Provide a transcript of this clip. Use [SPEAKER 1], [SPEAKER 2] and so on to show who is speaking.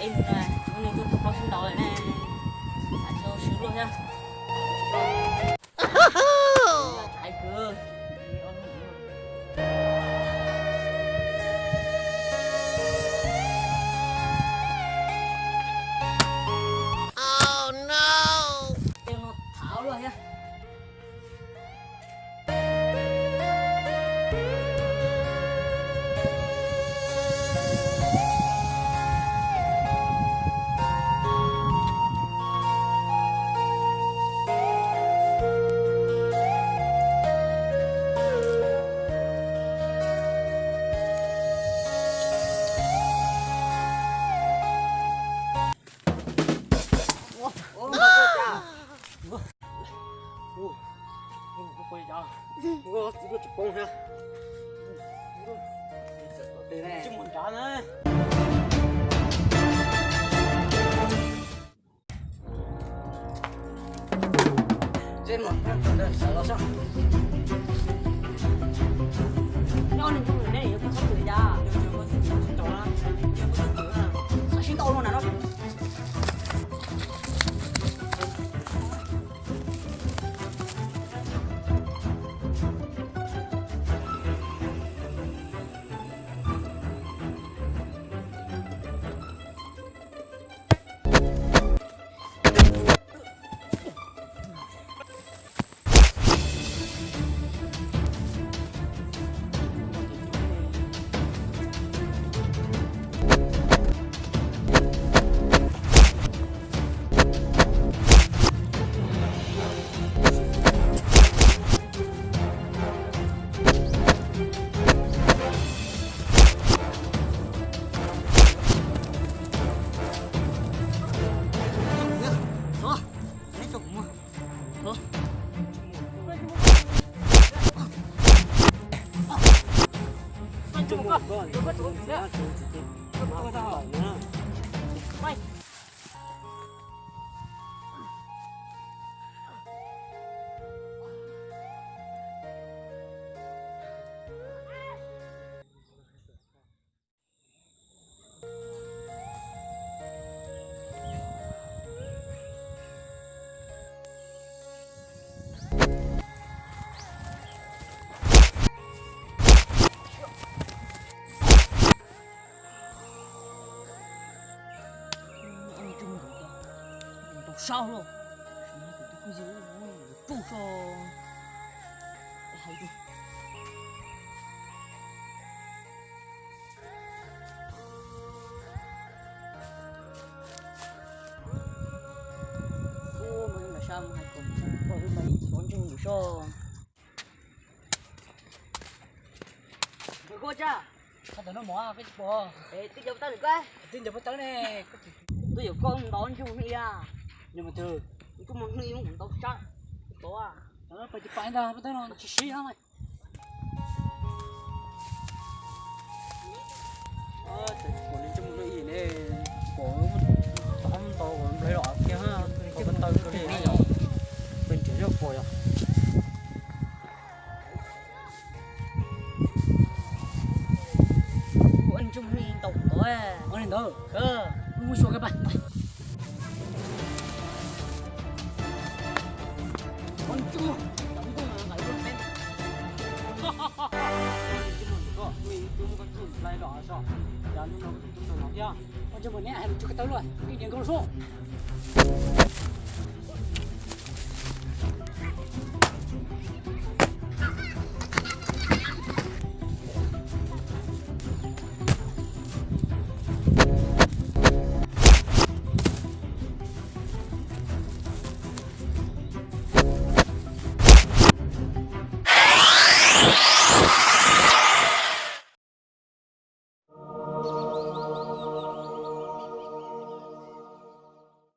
[SPEAKER 1] em này mình cứ không xin đòi này phải cho sướng luôn nha thái cơ oh no em nó tháo rồi nha
[SPEAKER 2] 이거 뽕해. 이거 좀 먼저네. trên một đây sợ nó sao?
[SPEAKER 1] Ngon trong này có không tự ra.
[SPEAKER 2] Đâu đó.
[SPEAKER 1] Sao xin tao luôn nè nó. Sao luôn? Cái gì nó trâu sao? Hay đi. Cô mà là sao mà còn có cái mấy con trâu được sao? Được cô cha.
[SPEAKER 2] Sao nó mỏ cái bò.
[SPEAKER 1] Ê, tin giúp tao được cái.
[SPEAKER 2] Tin cho tao nè.
[SPEAKER 1] Tôi hiểu con đón chung đi à.
[SPEAKER 2] Nhưng mà từ
[SPEAKER 1] Chúng mình nghĩ cũng tao chắc. Có à.
[SPEAKER 2] nó phải chụp ảnh ra bắt nó chỉ xí thôi. Còn lên trong cái gì nè. Còn tóm to còn lấy đỏ kia ha. Còn bên tao cái gì nữa. Bên chỉ cho phổi à.
[SPEAKER 1] Anh chung đi tàu có à.
[SPEAKER 2] Con lên đó. Muốn xuống cái bài.
[SPEAKER 1] Con chung đóng chung là phải luôn bên.
[SPEAKER 2] Mình cũng có thử lại đỏ sao? Giờ nó cũng nó nha. Con cho mình nè, hay cho cái tao luôn. Cái chuyện không số.